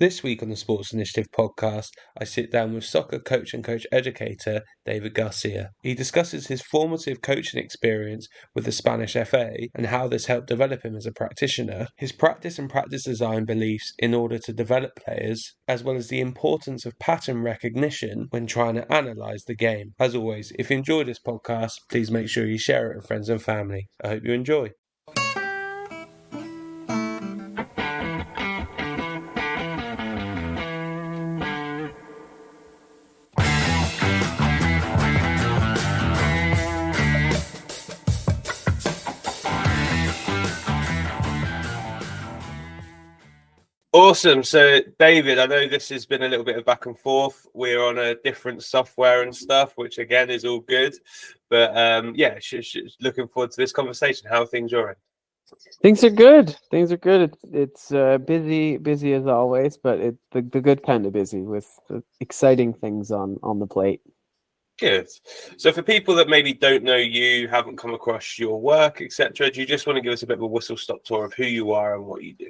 This week on the Sports Initiative podcast, I sit down with soccer coach and coach educator David Garcia. He discusses his formative coaching experience with the Spanish F.A. and how this helped develop him as a practitioner, his practice and practice design beliefs in order to develop players, as well as the importance of pattern recognition when trying to analyse the game. As always, if you enjoy this podcast, please make sure you share it with friends and family. I hope you enjoy. Awesome. So, David, I know this has been a little bit of back and forth. We're on a different software and stuff, which again is all good. But looking forward to this conversation. How are things your end? Things are good. It's busy as always, but it's the good kind of busy with exciting things on the plate. Good. So for people that maybe don't know you, haven't come across your work, etc., do you just want to give us a bit of a whistle-stop tour of who you are and what you do?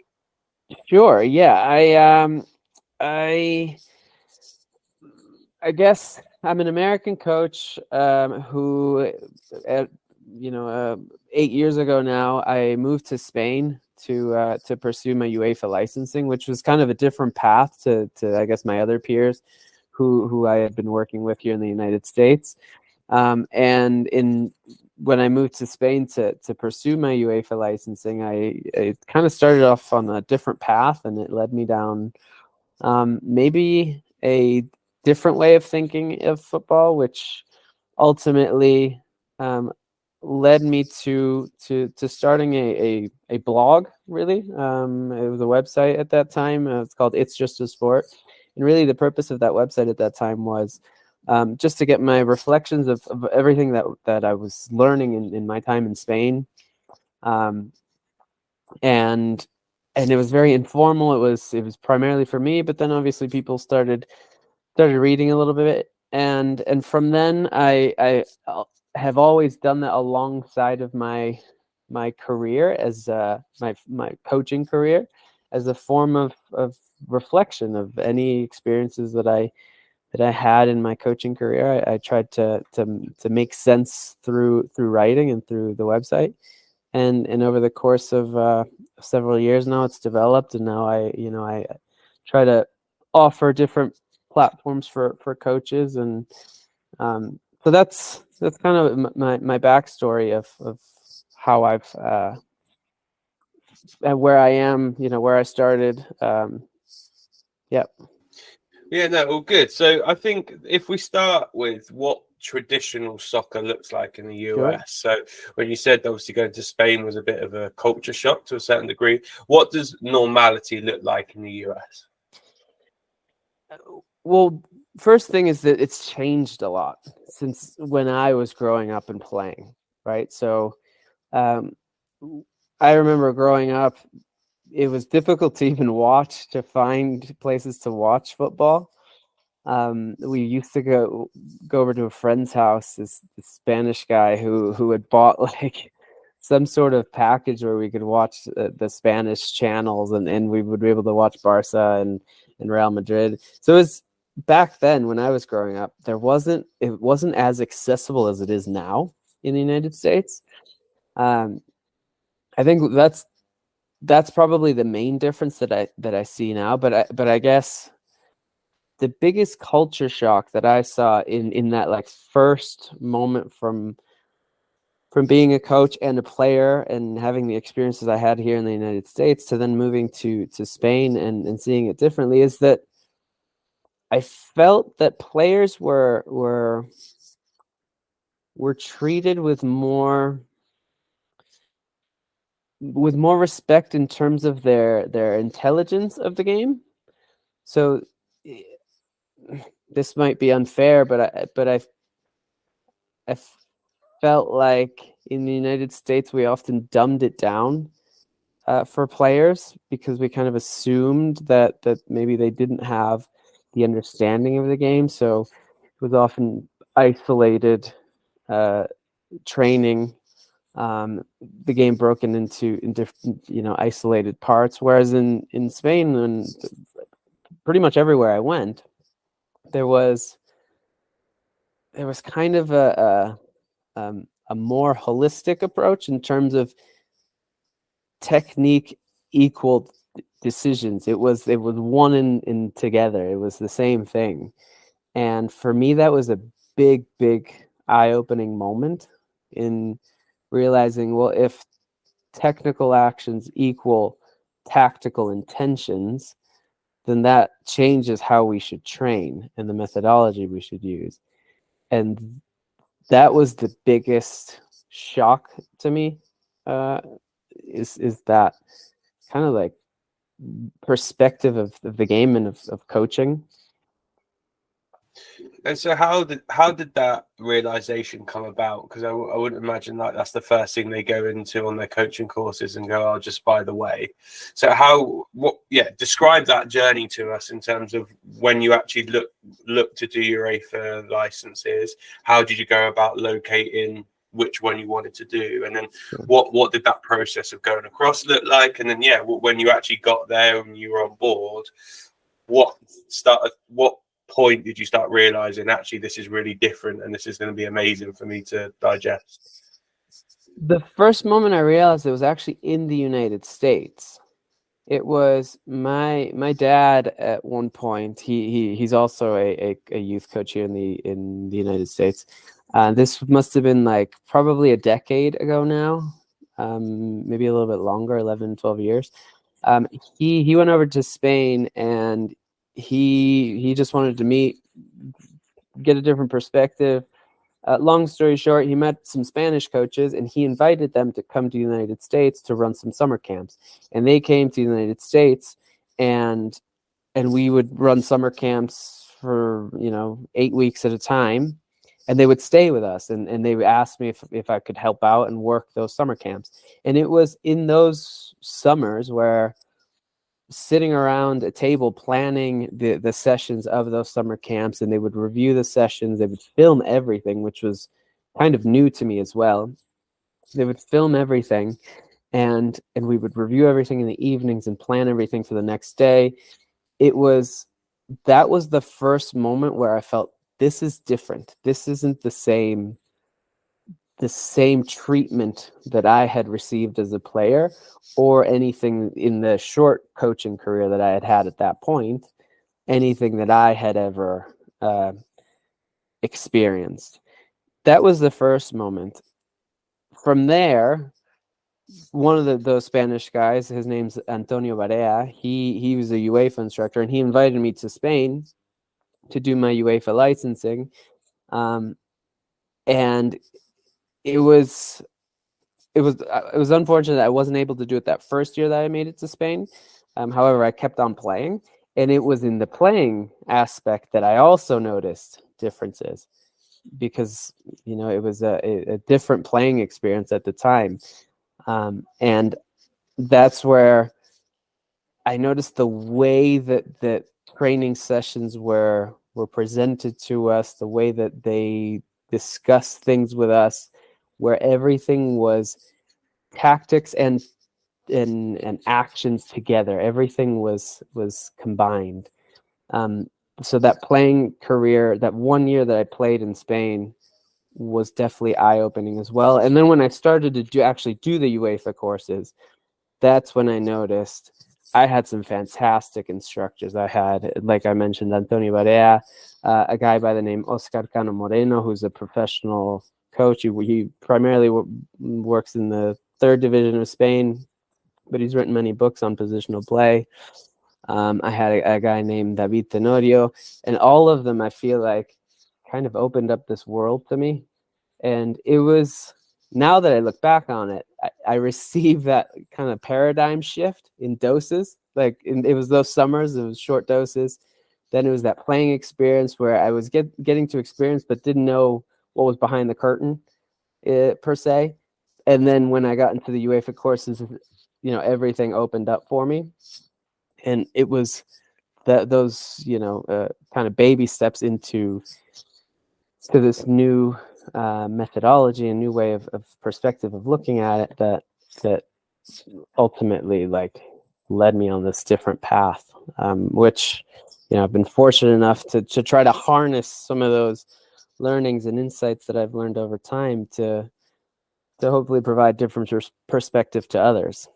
Sure. Yeah. I guess I'm an American coach who, 8 years ago now, I moved to Spain to pursue my Uefa licensing, which was kind of a different path to I guess my other peers who I had been working with here in the United States. When I moved to Spain to pursue my Uefa licensing, I kind of started off on a different path, and it led me down maybe a different way of thinking of football, which ultimately led me to starting a blog. Really, it was a website at that time. It's called It's Just a Sport, and really the purpose of that website at that time was just to get my reflections of everything that I was learning in my time in Spain, and it was very informal. It was primarily for me, but then obviously people started reading a little bit, and from then I have always done that alongside of my career as my coaching career, as a form of reflection of any experiences that I had in my coaching career. I tried to make sense through writing and through the website, and over the course of several years now, it's developed, and now I try to offer different platforms for coaches, and so that's kind of my backstory of how I've and where I am, where I started. Yep. Yeah, no, all good. So I think if we start with what traditional soccer looks like in the US. Sure. So when you said obviously going to Spain was a bit of a culture shock to a certain degree, what does normality look like in the US? Well, first thing is that it's changed a lot since when I was growing up and playing, right? So I remember growing up, it was difficult to even find places to watch football. We used to go over to a friend's house, this Spanish guy who had bought like some sort of package where we could watch the Spanish channels, and we would be able to watch Barca and Real Madrid. So it was back then when I was growing up, it wasn't as accessible as it is now in the United States. I think that's probably the main difference that I see now. But I guess the biggest culture shock that I saw in that like first moment from being a coach and a player and having the experiences I had here in the United States to then moving to Spain and seeing it differently is that I felt that players were treated with more respect in terms of their intelligence of the game. So this might be unfair, but I felt like in the United States we often dumbed it down for players because we kind of assumed that maybe they didn't have the understanding of the game. So it was often isolated training, the game broken into different isolated parts. Whereas in Spain, when pretty much everywhere I went, there was kind of a more holistic approach in terms of technique equal decisions. It was one in together. It was the same thing. And for me, that was a big eye-opening moment in realizing, well, if technical actions equal tactical intentions, then that changes how we should train and the methodology we should use. And that was the biggest shock to me, is that kind of like perspective of the game and of coaching. And so how did that realization come about? Because I wouldn't imagine like that's the first thing they go into on their coaching courses and go, oh, just by the way. So describe that journey to us in terms of when you actually look to do your Uefa licenses. How did you go about locating which one you wanted to do, and then what did that process of going across look like? And then when you actually got there and you were on board, what point did you start realizing actually this is really different and this is going to be amazing for me to digest? The first moment I realized it was actually in the United States. It was my dad at one point. He's also a youth coach here in the United States. This must have been like probably a decade ago now, maybe a little bit longer, 11, 12 years. He went over to Spain, and he just wanted to get a different perspective. Long story short, he met some Spanish coaches, and he invited them to come to the United States to run some summer camps. And they came to the United States, and we would run summer camps for 8 weeks at a time, and they would stay with us, and they would ask me if I could help out and work those summer camps. And it was in those summers where sitting around a table planning the sessions of those summer camps, and they would review the sessions, they would film everything, which was kind of new to me as well. They would film everything, and we would review everything in the evenings and plan everything for the next day. That was the first moment where I felt, this is different. This isn't the same treatment that I had received as a player, or anything in the short coaching career that I had at that point, anything that I had ever experienced. That was the first moment. From there, one of those Spanish guys, his name's Antonio Barea, he was a Uefa instructor, and he invited me to Spain to do my Uefa licensing. And it was unfortunate that I wasn't able to do it that first year that I made it to Spain. However, I kept on playing, and it was in the playing aspect that I also noticed differences, because it was a different playing experience at the time, and that's where I noticed the way that training sessions were presented to us, the way that they discussed things with us, where everything was tactics and actions together. Everything was combined. So that playing career, that 1 year that I played in Spain, was definitely eye-opening as well. And then when I started to do the Uefa courses, that's when I noticed I had some fantastic instructors. I had, like I mentioned, Antonio Barea, a guy by the name Oscar Cano Moreno, who's a professional coach. He primarily works in the 3rd division of Spain, but he's written many books on positional play. I had a guy named David Tenorio, and all of them, I feel like, kind of opened up this world to me. And it was, now that I look back on it, I received that kind of paradigm shift in doses. Like it was those summers, it was short doses. Then it was that playing experience where I was getting to experience, but didn't know what was behind the curtain, per se. And then when I got into the Uefa courses, everything opened up for me. And it was those kind of baby steps to this new methodology, a new way of perspective of looking at it, that ultimately led me on this different path, which I've been fortunate enough to try to harness some of those learnings and insights that I've learned over time to hopefully provide different perspective to others.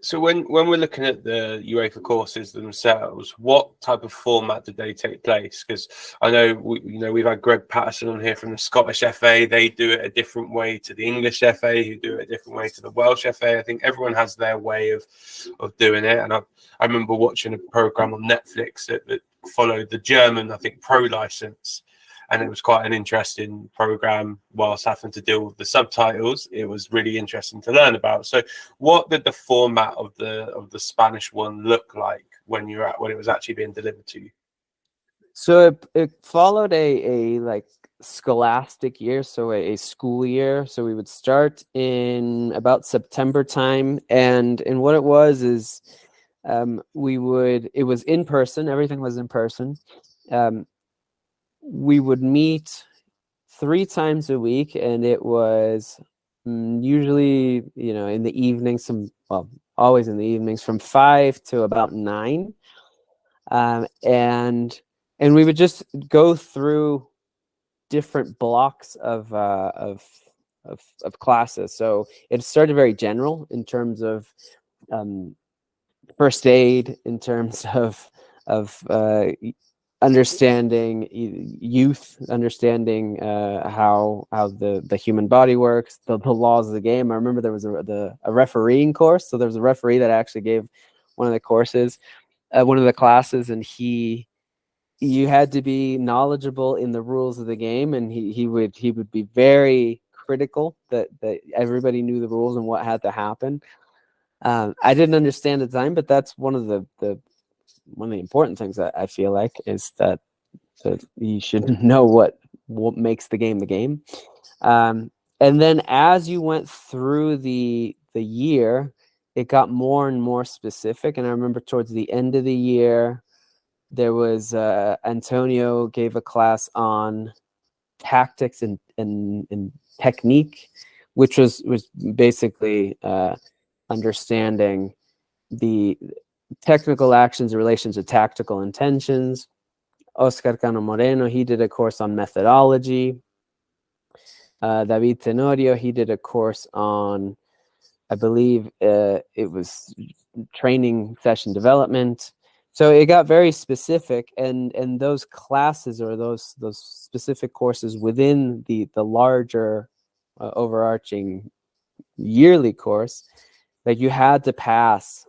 So when we're looking at the UEFA courses themselves, what type of format did they take place? Because I know we've had Greg Patterson on here from the Scottish F.A. They do it a different way to the English F.A., who do it a different way to the Welsh F.A. I think everyone has their way of doing it. And I remember watching a program on Netflix that followed the German, I think, pro license. And it was quite an interesting program. Whilst having to deal with the subtitles, it was really interesting to learn about. So, what did the format of the Spanish one look like when it was actually being delivered to you? So it followed a like scholastic year, so a school year. So we would start in about September time, and what it was is it was in person. Everything was in person. We would meet 3 times a week, and it was usually, in the evenings, always in the evenings from 5 to about 9. And we would just go through different blocks of classes. So it started very general in terms of first aid, in terms of understanding youth, understanding how the human body works, the laws of the game. I remember there was a refereeing course. So there was a referee that actually gave one of the courses, one of the classes, and you had to be knowledgeable in the rules of the game, and he would be very critical that everybody knew the rules and what had to happen. I didn't understand at the time, but that's one of the important things that I feel like is that you should know what makes the game. And then as you went through the year, it got more and more specific. And I remember towards the end of the year, there was Antonio gave a class on tactics and technique, which was basically understanding the technical actions in relation to tactical intentions. Oscar Cano Moreno, he did a course on methodology. David Tenorio, he did a course on, I believe it was training session development. So it got very specific, and those classes or those specific courses within the larger overarching yearly course, like you had to pass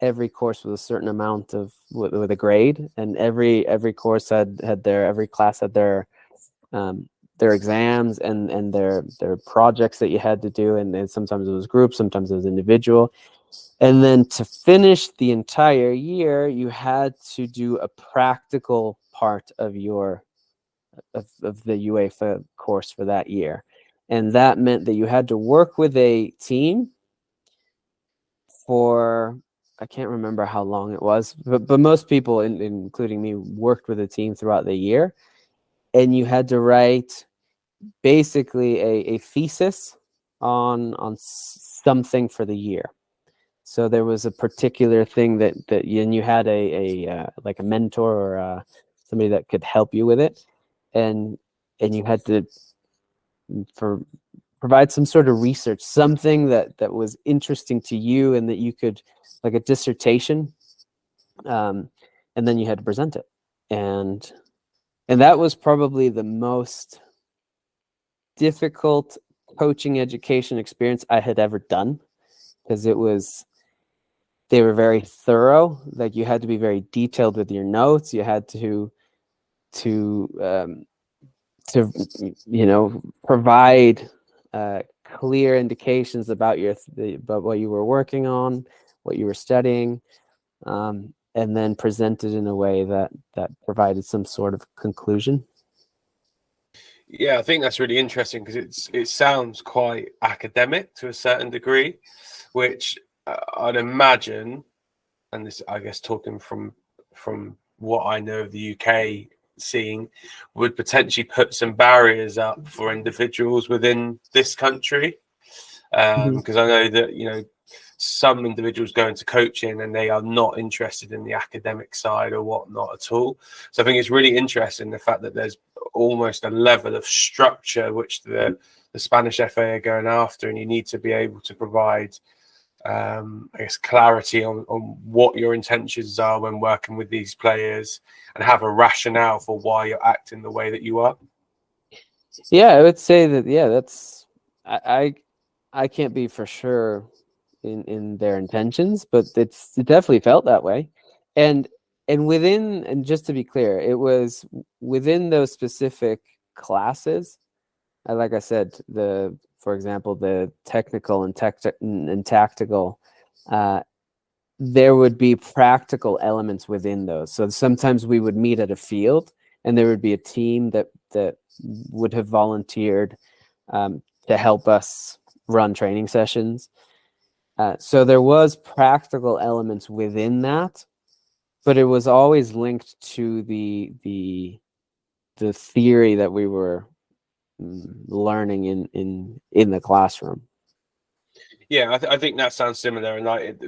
every course with a certain amount of with a grade, and every course every class had their exams and their projects that you had to do, and sometimes it was group, sometimes it was individual. And then to finish the entire year, you had to do a practical part of of the UEFA course for that year. And that meant that you had to work with a team for, I can't remember how long it was, but most people, including me, worked with a team throughout the year. And you had to write basically a thesis on something for the year. So there was a particular thing that and you had a like a mentor or somebody that could help you with it, and you had to provide some sort of research, something that was interesting to you and that you could, like a dissertation, and then you had to present it, and that was probably the most difficult coaching education experience I had ever done, because they were very thorough. Like you had to be very detailed with your notes. You had to provide clear indications about about what you were working on, what you were studying, and then present it in a way that provided some sort of conclusion. Yeah, I think that's really interesting because it sounds quite academic to a certain degree, which I'd imagine, and this, I guess, talking from what I know of the UK scene, would potentially put some barriers up for individuals within this country. Because I know that, some individuals go into coaching and they are not interested in the academic side or whatnot at all. So I think it's really interesting the fact that there's almost a level of structure which the Spanish F.A are going after, and you need to be able to provide I guess clarity on what your intentions are when working with these players, and have a rationale for why you're acting the way that you are. Yeah, I would say that. Yeah, that's I can't be for sure in their intentions, but it definitely felt that way, and just to be clear, it was within those specific classes. Like I said, for example, the technical and tactical, there would be practical elements within those. So sometimes we would meet at a field, and there would be a team that would have volunteered to help us run training sessions. So there was practical elements within that, but it was always linked to the theory that we were learning in the classroom. Yeah, I think that sounds similar. And like,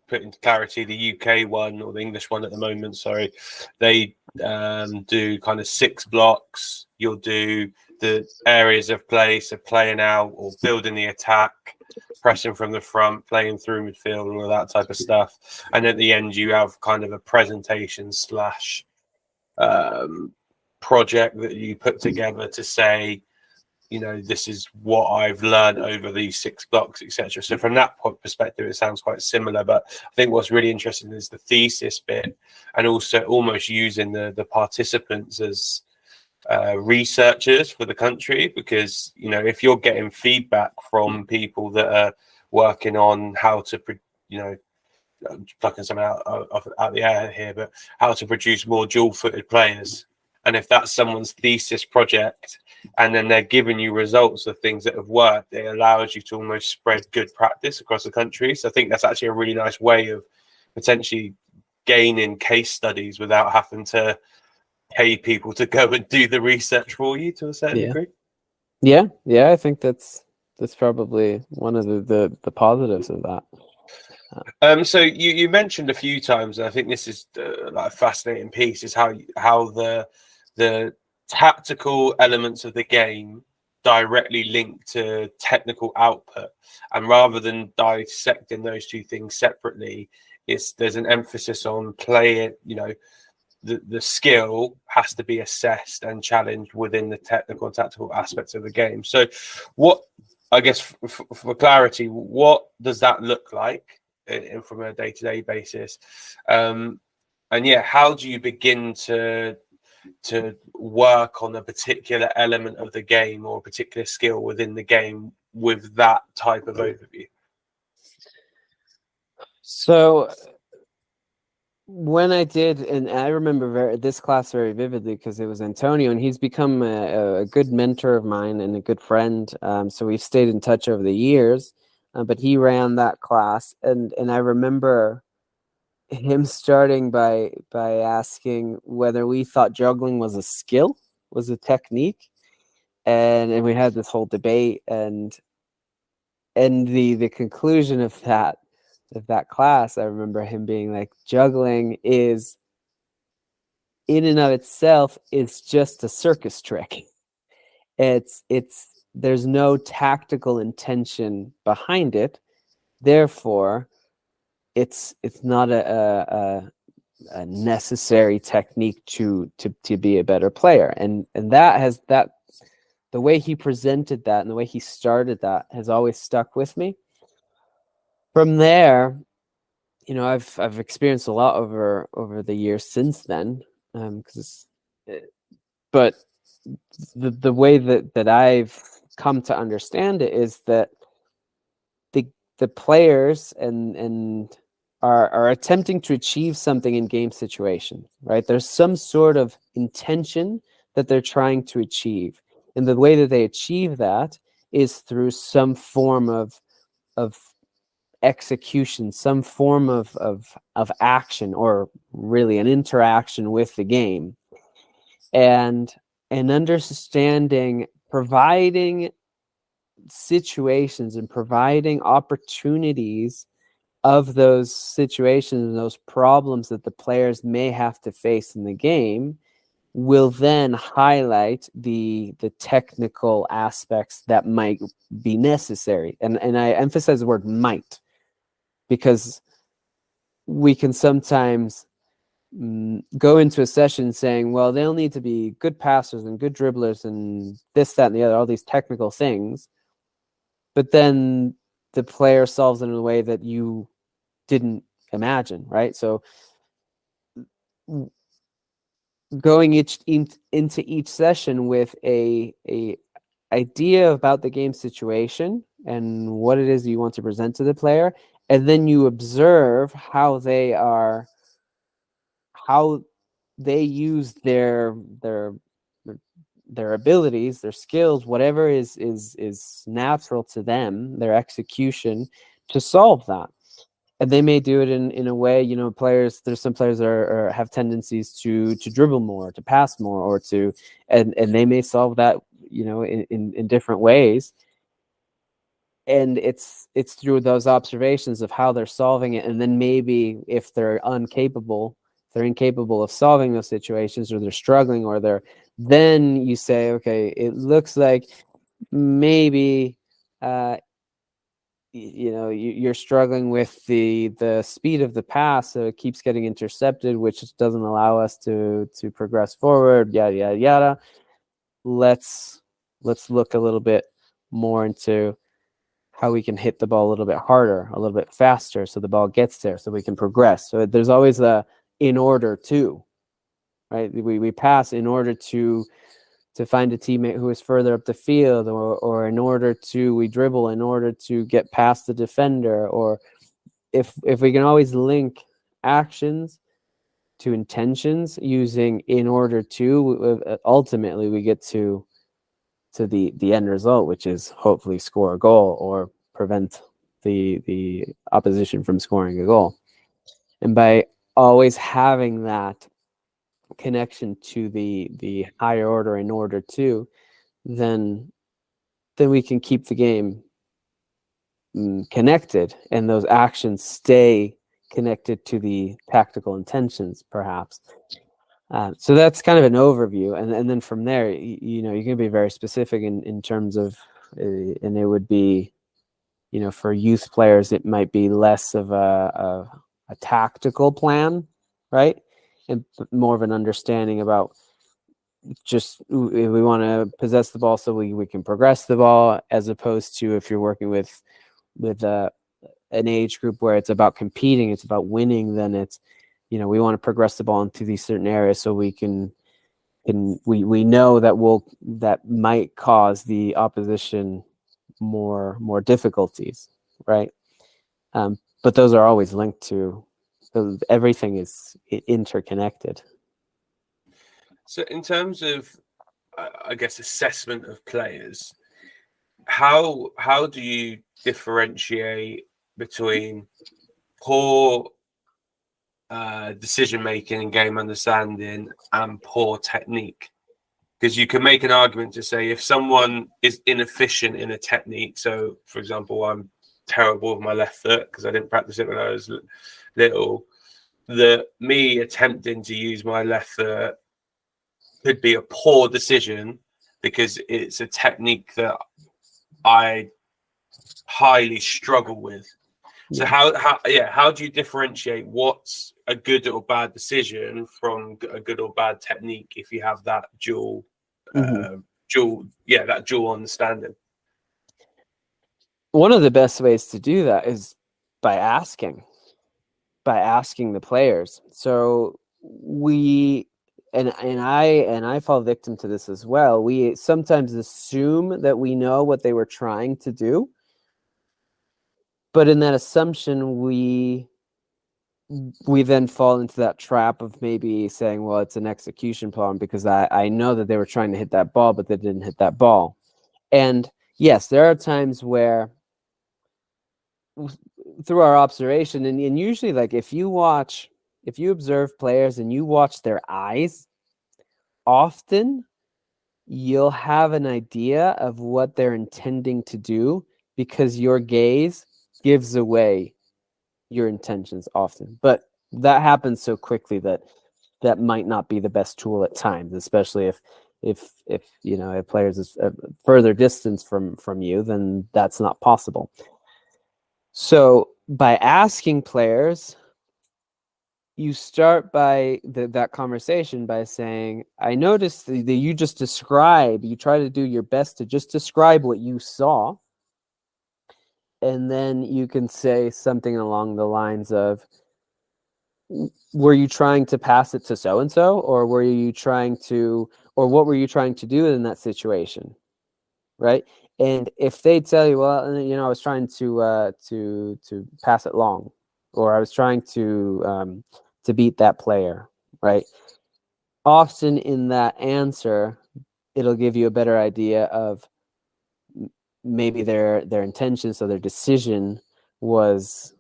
put into clarity, the UK one, or the English one at the moment, sorry, they do kind of 6 blocks. You'll do the areas of play, so playing out or building the attack, pressing from the front, playing through midfield, and all that type of stuff. And at the end, you have kind of a presentation slash project that you put together to say, you know, this is what I've learned over these 6 blocks, etc. So from that perspective, it sounds quite similar. But I think what's really interesting is the thesis bit, and also almost using the participants as researchers for the country, because, you know, if you're getting feedback from people that are working on how to, you know, I'm plucking something out the air here, but how to produce more dual-footed players. And if that's someone's thesis project, and then they're giving you results of things that have worked, it allows you to almost spread good practice across the country. So I think that's actually a really nice way of potentially gaining case studies without having to pay people to go and do the research for you to a certain degree. Yeah, I think that's probably one of the positives of that. So you mentioned a few times, and I think this is like a fascinating piece, is how the tactical elements of the game directly link to technical output, and rather than dissecting those two things separately, there's an emphasis on playing. You know, the skill has to be assessed and challenged within the technical and tactical aspects of the game. So, what, I guess, for clarity, what does that look like from a day-to-day basis? And yeah, how do you begin to work on a particular element of the game or a particular skill within the game with that type of overview? So when I did, and I remember this class very vividly because it was Antonio, and he's become a good mentor of mine and a good friend. So we've stayed in touch over the years, but he ran that class, and I remember him starting by asking whether we thought juggling was a skill, was a technique, and we had this whole debate, and the conclusion of that class, I remember him being like, juggling is in and of itself is just a circus trick. It's there's no tactical intention behind it, therefore it's not a necessary technique to be a better player. And that the way he presented that and the way he started that has always stuck with me. From there, you know, I've experienced a lot over the years since then, but the way that I've come to understand it is that the players and are attempting to achieve something in game situations, right? There's some sort of intention that they're trying to achieve, and the way that they achieve that is through some form of execution, some form of action, or really an interaction with the game, and understanding, providing situations and providing opportunities of those situations and those problems that the players may have to face in the game will then highlight the technical aspects that might be necessary. And I emphasize the word might, because we can sometimes go into a session saying, well, they'll need to be good passers and good dribblers and this, that, and the other, all these technical things. But then the player solves it in a way that you didn't imagine, right? So going into each session with a idea about the game situation and what it is you want to present to the player, and then you observe how they use their abilities, their skills, whatever is natural to them, their execution, to solve that. And they may do it in a way, there's some players that have tendencies to dribble more, to pass more, or and they may solve that, in different ways. And it's through those observations of how they're solving it. And then maybe if they're incapable of solving those situations, or they're struggling, then you say, okay, it looks like maybe, you're struggling with the speed of the pass, so it keeps getting intercepted, which doesn't allow us to progress forward, yada yada yada. Let's look a little bit more into how we can hit the ball a little bit harder, a little bit faster, so the ball gets there, so we can progress. So there's always a in order to, right? We pass in order to find a teammate who is further up the field, or in order to, we dribble in order to get past the defender. Or if we can always link actions to intentions using in order to, ultimately we get to the end result, which is hopefully score a goal or prevent the opposition from scoring a goal. And by always having that connection to the higher order in order to, then we can keep the game connected, and those actions stay connected to the tactical intentions, perhaps. So that's kind of an overview, and then from there, you can be very specific in terms of, and it would be, for youth players, it might be less of a tactical plan, right, and more of an understanding about just we want to possess the ball so we can progress the ball, as opposed to if you're working with an age group where it's about competing, it's about winning, then it's, we want to progress the ball into these certain areas so we know that might cause the opposition more difficulties, right? But those are always linked to, everything is interconnected. So in terms of, I guess, assessment of players, how do you differentiate between poor decision making and game understanding and poor technique? Because you can make an argument to say if someone is inefficient in a technique, so for example, I'm terrible with my left foot because I didn't practice it when I was little, that me attempting to use my left foot could be a poor decision because it's a technique that I highly struggle with. So how do you differentiate what's a good or bad decision from a good or bad technique if you have that dual understanding? One of the best ways to do that is by asking the players. So I fall victim to this as well. We sometimes assume that we know what they were trying to do, but in that assumption, we then fall into that trap of maybe saying, well, it's an execution problem because I know that they were trying to hit that ball, but they didn't hit that ball. And yes, there are times where, through our observation, and usually, like, if you observe players and you watch their eyes, often you'll have an idea of what they're intending to do because your gaze gives away your intentions often. But that happens so quickly that that might not be the best tool at times, especially if you know, a player is a further distance from you, then that's not possible. So by asking players, you start by that conversation by saying, I noticed that you just you try to do your best to just describe what you saw. And then you can say something along the lines of, were you trying to pass it to so-and-so, or were you trying to, or what were you trying to do in that situation? Right. And if they tell you, well, you know, I was trying to pass it long, or I was trying to beat that player, right? Often in that answer, it'll give you a better idea of maybe their intention, so their decision was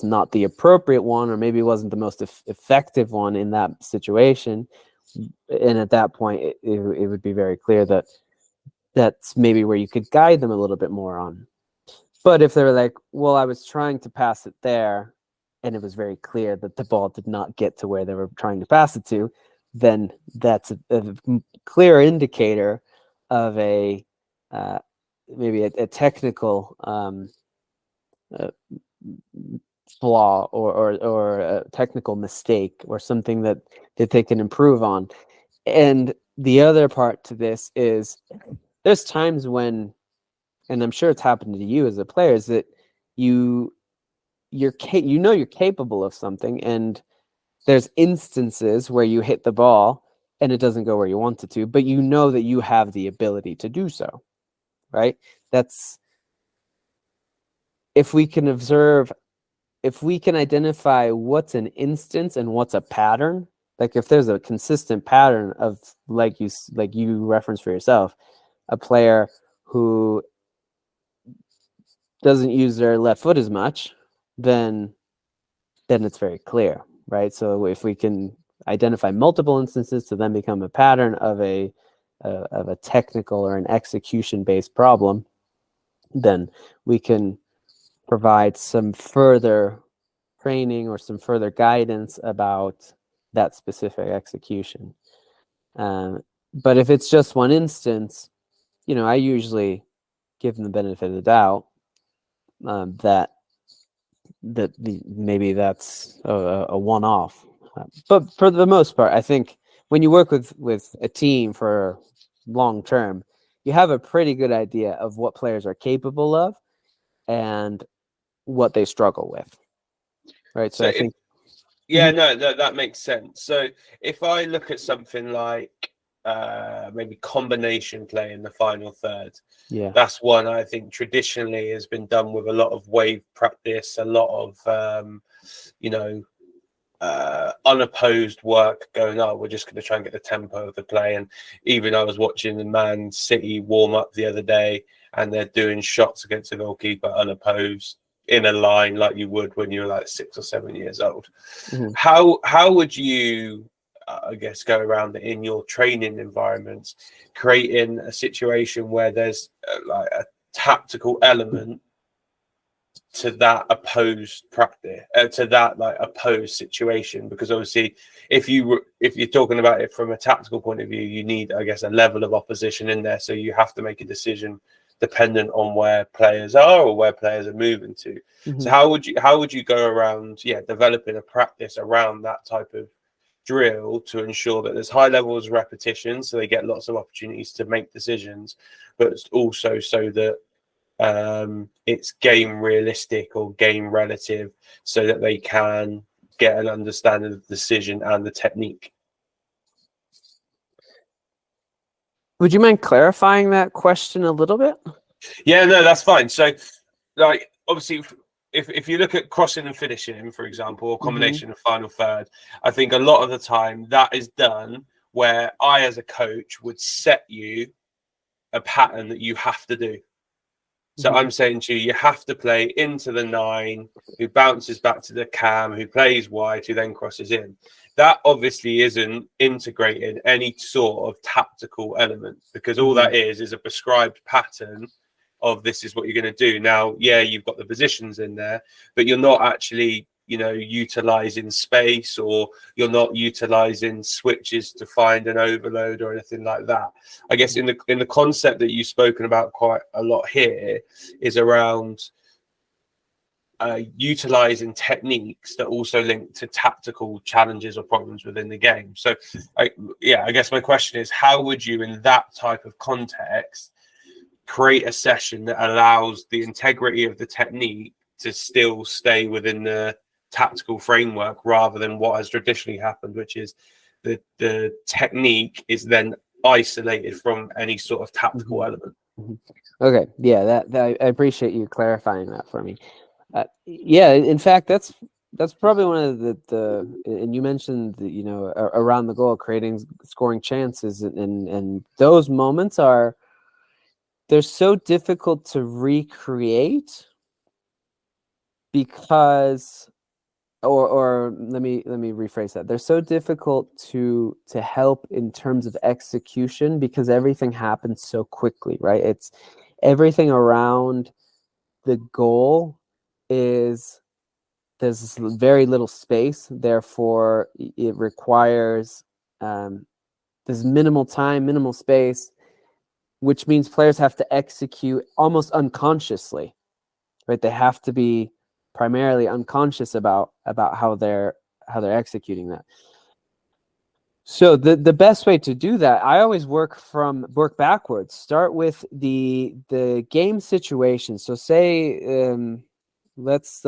not the appropriate one, or maybe wasn't the most effective one in that situation. And at that point, it would be very clear that that's maybe where you could guide them a little bit more on. But if they're like, well, I was trying to pass it there, and it was very clear that the ball did not get to where they were trying to pass it to, then that's a clear indicator of a maybe a technical flaw, or a technical mistake, or something that they can improve on. And the other part to this is, there's times when, and I'm sure it's happened to you as a player, is that you're capable of something, and there's instances where you hit the ball and it doesn't go where you want it to, but you know that you have the ability to do so, right? That's, if we can identify what's an instance and what's a pattern, like if there's a consistent pattern of, like you referenced for yourself, a player who doesn't use their left foot as much, then it's very clear, right? So if we can identify multiple instances to then become a pattern of a technical or an execution-based problem, then we can provide some further training or some further guidance about that specific execution. But if it's just one instance, you know, I usually give them the benefit of the doubt, that maybe that's a one-off. But for the most part, I think when you work with a team for long term, you have a pretty good idea of what players are capable of and what they struggle with, right? So I think, yeah, no, that makes sense. So if I look at something like maybe combination play in the final third, yeah, that's one I think traditionally has been done with a lot of wave practice, a lot of unopposed work going on. We're just going to try and get the tempo of the play. And even I was watching the Man City warm up the other day, and they're doing shots against the goalkeeper unopposed in a line like you would when you're like 6 or 7 years old. mm-hmm. How would you I guess go around it in your training environments, creating a situation where there's like a tactical element to that opposed practice, to that like opposed situation? Because obviously if you're talking about it from a tactical point of view, you need, I guess, a level of opposition in there, so you have to make a decision dependent on where players are or where players are moving to. Mm-hmm. So how would you go around developing a practice around that type of drill to ensure that there's high levels of repetition, so they get lots of opportunities to make decisions, but also so that it's game realistic or game relative, so that they can get an understanding of the decision and the technique? Would you mind clarifying that question a little bit? Yeah, no, that's fine. So, like, obviously, if you look at crossing and finishing, for example, or combination of final third, I think a lot of the time that is done where I, as a coach, would set you a pattern that you have to do. So I'm saying to you, you have to play into the 9, who bounces back to the cam, who plays wide, who then crosses in. That obviously isn't integrating any sort of tactical element, because all that is a prescribed pattern of this is what you're going to do. Now, yeah, you've got the positions in there, but you're not actually, utilizing space, or you're not utilizing switches to find an overload or anything like that. I guess in the concept that you've spoken about quite a lot here is around utilizing techniques that also link to tactical challenges or problems within the game. So I guess my question is, how would you, in that type of context, create a session that allows the integrity of the technique to still stay within the tactical framework, rather than what has traditionally happened, which is the technique is then isolated from any sort of tactical element? Okay, yeah, that I appreciate you clarifying that for me. In fact, that's probably one of the and you mentioned around the goal, creating scoring chances, and those moments they're so difficult to recreate, because or let me rephrase that. They're so difficult to help in terms of execution, because everything happens so quickly, right? It's everything around the goal there's very little space, therefore it requires there's minimal time, minimal space, which means players have to execute almost unconsciously, right? They have to be primarily unconscious about how they're executing that. So the best way to do that, I always work backwards. Start with the game situation. So say let's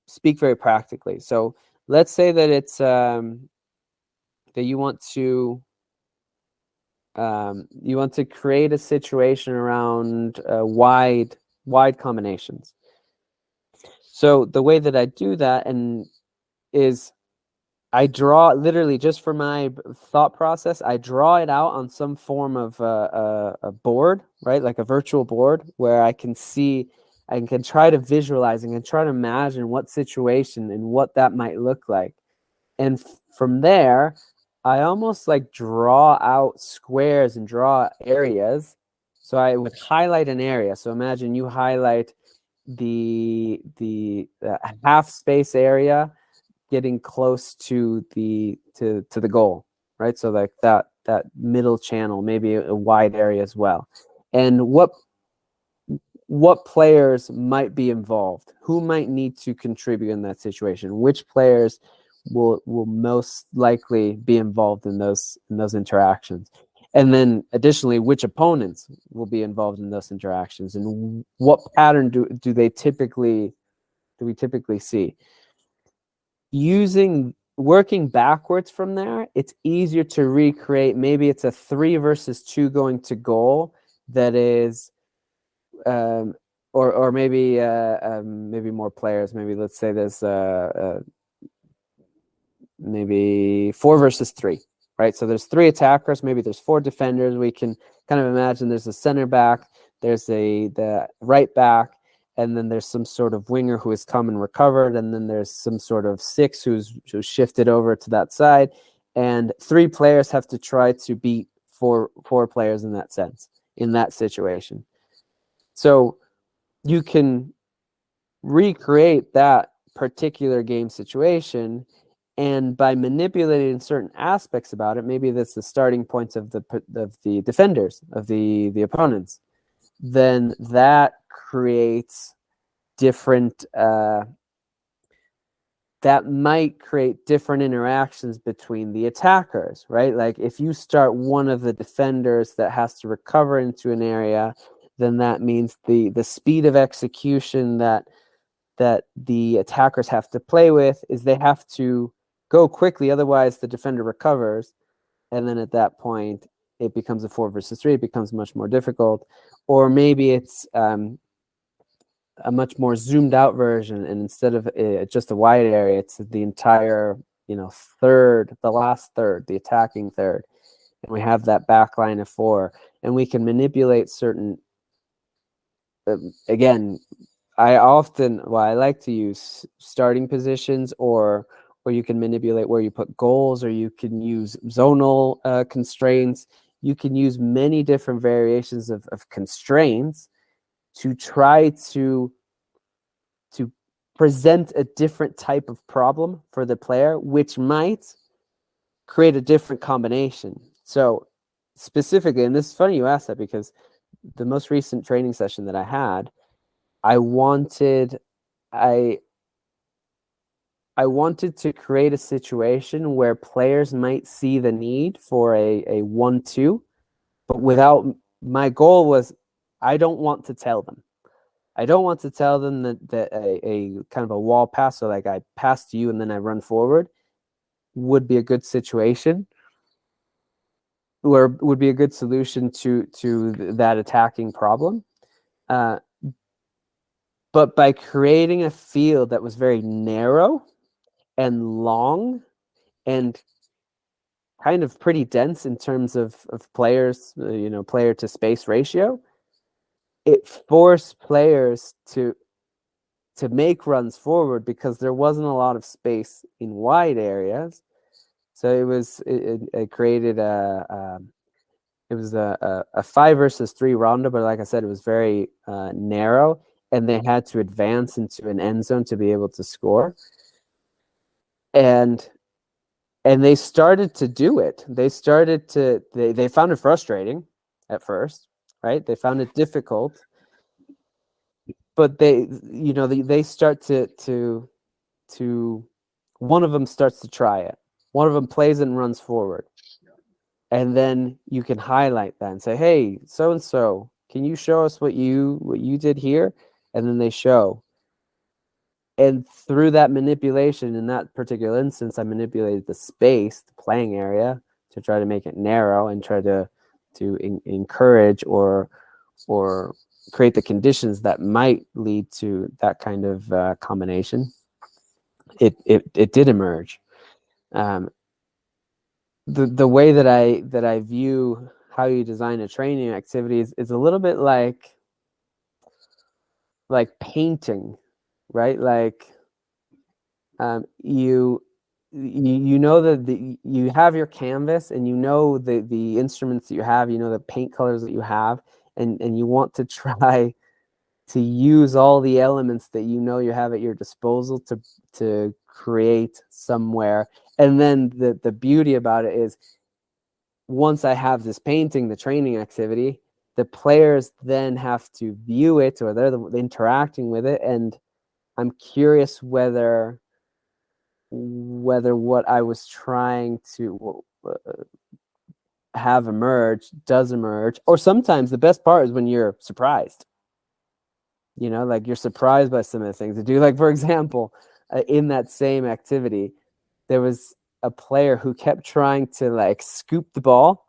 speak very practically. So let's say that it's that you want to create a situation around wide combinations. So the way that I do that is I draw, literally just for my thought process, I draw it out on some form of a board, right? Like a virtual board, where I can try to visualize and try to imagine what situation and what that might look like. And from there, I almost like draw out squares and draw areas. So I would highlight an area. So imagine you highlight the half space area getting close to the goal, right? So like that middle channel, maybe a wide area as well. And what players might be involved, who might need to contribute in that situation, which players will most likely be involved in those interactions, and then additionally, which opponents will be involved in those interactions, and what pattern do we typically see. Working backwards from there, it's easier to recreate. Maybe it's a 3 versus 2 going to goal that is or maybe more players. Maybe let's say there's maybe 4 versus 3, right? So there's 3 attackers, maybe there's 4 defenders. We can kind of imagine there's a center back, there's the right back, and then there's some sort of winger who has come and recovered, and then there's some sort of 6 who's shifted over to that side, and 3 players have to try to beat 4 players in that sense, in that situation. So you can recreate that particular game situation, and by manipulating certain aspects about it, maybe that's the starting points of the defenders, of the opponents, then that creates different that might create different interactions between the attackers, right? Like if you start one of the defenders that has to recover into an area, then that means the speed of execution that the attackers have to play with is they have to go quickly, otherwise the defender recovers, and then at that point it becomes a 4 versus 3. It becomes much more difficult. Or maybe it's a much more zoomed out version, and instead of just a wide area, it's the entire third, the last third, the attacking third, and we have that back line of 4, and we can manipulate certain again, I like to use starting positions, or you can manipulate where you put goals, or you can use zonal constraints. You can use many different variations of constraints to try to present a different type of problem for the player, which might create a different combination. So specifically, and this is funny you asked that, because the most recent training session that I had, I wanted to create a situation where players might see the need for a 1-2, but without, my goal was, I don't want to tell them. I don't want to tell them that a kind of a wall pass, so like I pass to you and then I run forward, would be a good situation, or would be a good solution to that attacking problem. But by creating a field that was very narrow and long and kind of pretty dense in terms of players, player to space ratio, it forced players to make runs forward, because there wasn't a lot of space in wide areas. So it created a 5 versus 3 rondo, but like I said, it was very narrow, and they had to advance into an end zone to be able to score. And they started to do it. They found it frustrating at first, right? They found it difficult, but they start to one of them starts to try it. One of them plays and runs forward. And then you can highlight that and say, hey, so-and-so, can you show us what you did here? And then they show. And through that manipulation, in that particular instance, I manipulated the space, the playing area, to try to make it narrow and try to encourage or create the conditions that might lead to that kind of combination. It did emerge. The way that I view how you design a training activity is a little bit like painting, right? Like you know that you have your canvas, and you know the instruments that you have, you know the paint colors that you have, and you want to try to use all the elements that you know you have at your disposal to create somewhere. And then the beauty about it is, once I have this painting, the training activity, the players then have to view it, or they're interacting with it, and I'm curious whether what I was trying to have emerge does emerge. Or sometimes the best part is when you're surprised. Like you're surprised by some of the things they do. Like, for example, in that same activity, there was a player who kept trying to scoop the ball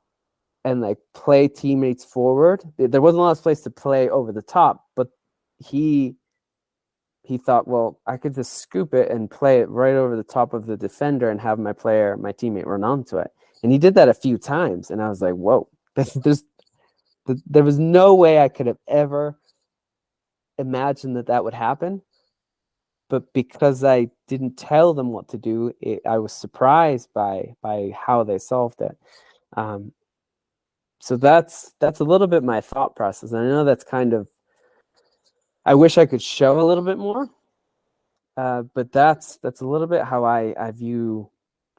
and play teammates forward. There wasn't a lot of space to play over the top, but he thought, well, I could just scoop it and play it right over the top of the defender and have my teammate run onto it. And he did that a few times, and I was like, whoa, there was no way I could have ever imagined that would happen. But because I didn't tell them what to do, I was surprised by how they solved it. So that's a little bit my thought process. And I know that's kind of, I wish I could show a little bit more, but that's a little bit how I view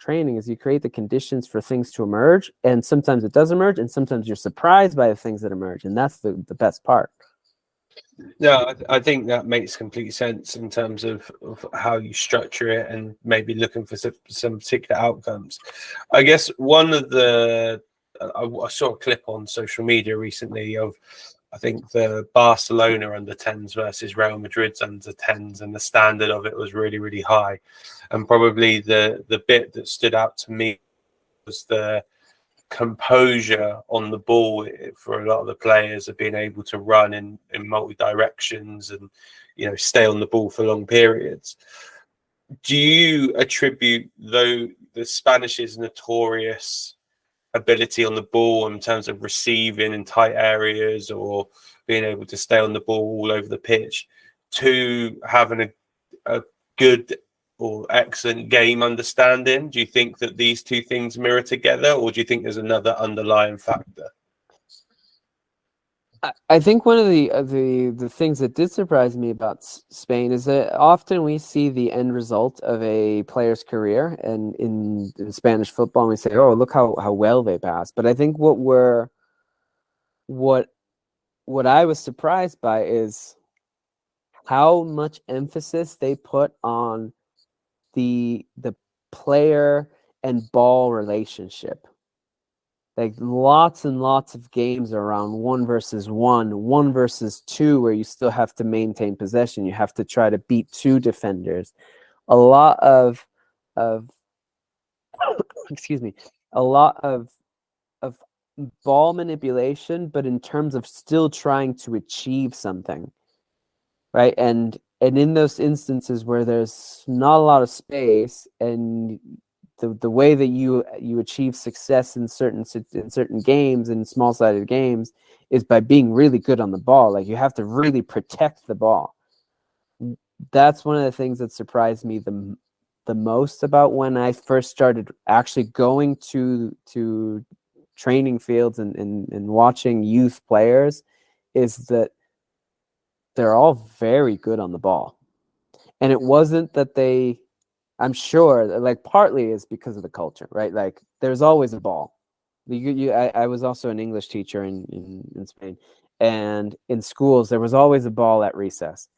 training. Is you create the conditions for things to emerge, and sometimes it does emerge, and sometimes you're surprised by the things that emerge, and that's the best part. No, I think that makes complete sense in terms of how you structure it, and maybe looking for some particular outcomes. I guess one of the, I saw a clip on social media recently of, I think, the Barcelona under 10s versus Real Madrid's under 10s, and the standard of it was really, really high. And probably the bit that stood out to me was the composure on the ball for a lot of the players, of being able to run in multi directions and stay on the ball for long periods. Do you attribute the Spanish's notorious ability on the ball in terms of receiving in tight areas, or being able to stay on the ball all over the pitch, to having a good or excellent game understanding? Do you think that these two things mirror together, or do you think there's another underlying factor? I think one of the things that did surprise me about Spain is that often we see the end result of a player's career, and in Spanish football, and we say, "Oh, look how well they passed." But I think what I was surprised by is how much emphasis they put on the player and ball relationship. Like lots and lots of games around 1-versus-1, 1-versus-2, where you still have to maintain possession. You have to try to beat 2 defenders. A lot of excuse me, a lot of ball manipulation, but in terms of still trying to achieve something, right? And in those instances where there's not a lot of space, and the way that you achieve success in certain games, in small-sided games, is by being really good on the ball. Like you have to really protect the ball. That's one of the things that surprised me the most about when I first started actually going to training fields and watching youth players, is that they're all very good on the ball. And it wasn't that they, I'm sure, like partly is because of the culture, right? Like there's always a ball. I was also an English teacher in Spain, and in schools there was always a ball at recess,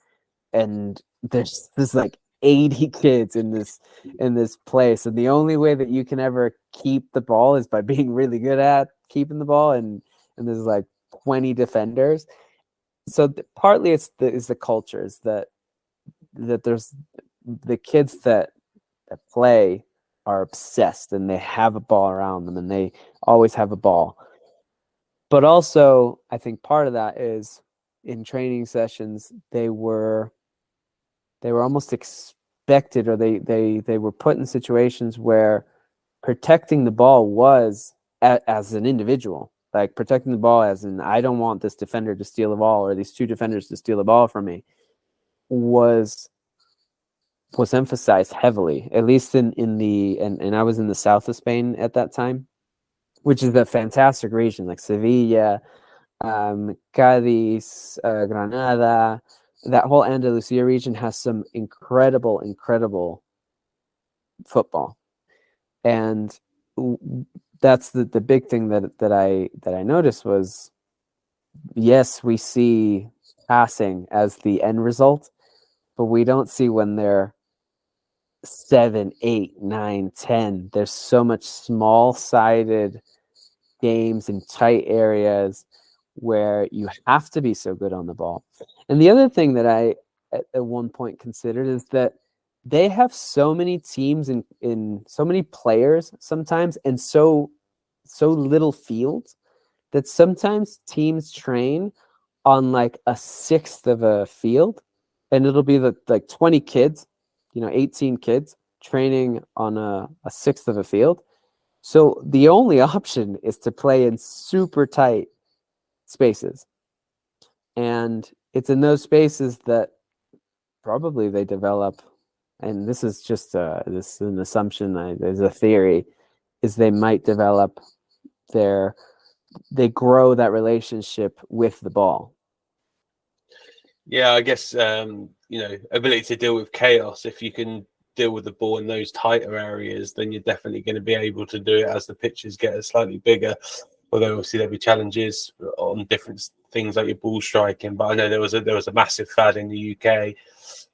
and there's like 80 kids in this place, and the only way that you can ever keep the ball is by being really good at keeping the ball, and there's like 20 defenders. So partly it's the culture, is that there's the kids that play are obsessed, and they have a ball around them, and they always have a ball. But also I think part of that is in training sessions they were almost expected, or they were put in situations where protecting the ball was as an individual, like protecting the ball as in, I don't want this defender to steal the ball, or these 2 defenders to steal the ball from me, was emphasized heavily, at least in and I was in the south of Spain at that time, which is a fantastic region, like Sevilla, Cadiz, Granada. That whole Andalusia region has some incredible football. And that's the big thing that I noticed was, yes, we see passing as the end result, but we don't see when they're 7, 8, 9, 10. There's so much small-sided games in tight areas where you have to be so good on the ball. And the other thing that I at one point considered is that they have so many teams in so many players sometimes, and so little fields, that sometimes teams train on like a sixth of a field, and it'll be like 20 kids, 18 kids training on a sixth of a field. So the only option is to play in super tight spaces. And it's in those spaces that probably they develop, and this is just this is an assumption, there's a theory, is they might develop they grow that relationship with the ball. Yeah, I guess ability to deal with chaos. If you can deal with the ball in those tighter areas, then you're definitely going to be able to do it as the pitches get slightly bigger. Although obviously there'll be challenges on different things like your ball striking. But I know there was a massive fad in the UK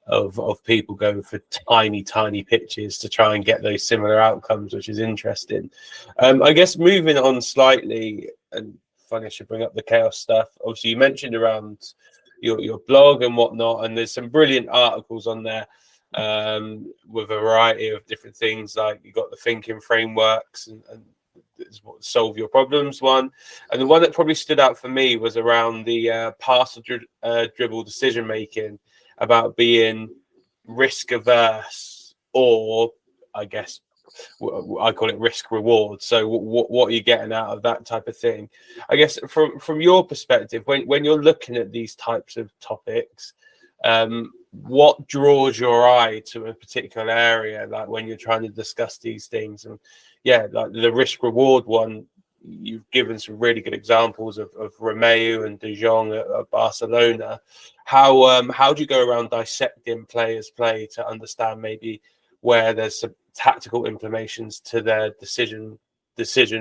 of people going for tiny pitches to try and get those similar outcomes, which is interesting. I guess moving on slightly, and funny I should bring up the chaos stuff. Obviously you mentioned around your blog and whatnot, and there's some brilliant articles on there with a variety of different things. Like you got the thinking frameworks and solve your problems one, and the one that probably stood out for me was around the pass or dribble decision making, about being risk averse, or I guess I call it risk reward. So what are you getting out of that type of thing? I guess from your perspective, when you're looking at these types of topics, what draws your eye to a particular area, like when you're trying to discuss these things? And yeah, like the risk reward one, you've given some really good examples of Romeu and De Jong at Barcelona. How do you go around dissecting players' play to understand maybe where there's some tactical implications to their decision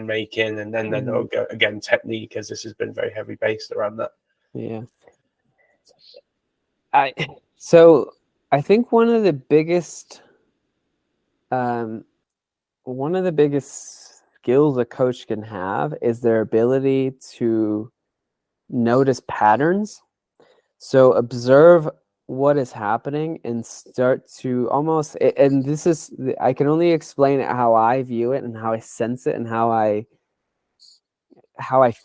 making, and then go, again, technique, as this has been very heavy based around that? Yeah. So I think one of the biggest skills a coach can have is their ability to notice patterns. So observe what is happening and start to almost, and this is, I can only explain it how I view it and how I sense it and how I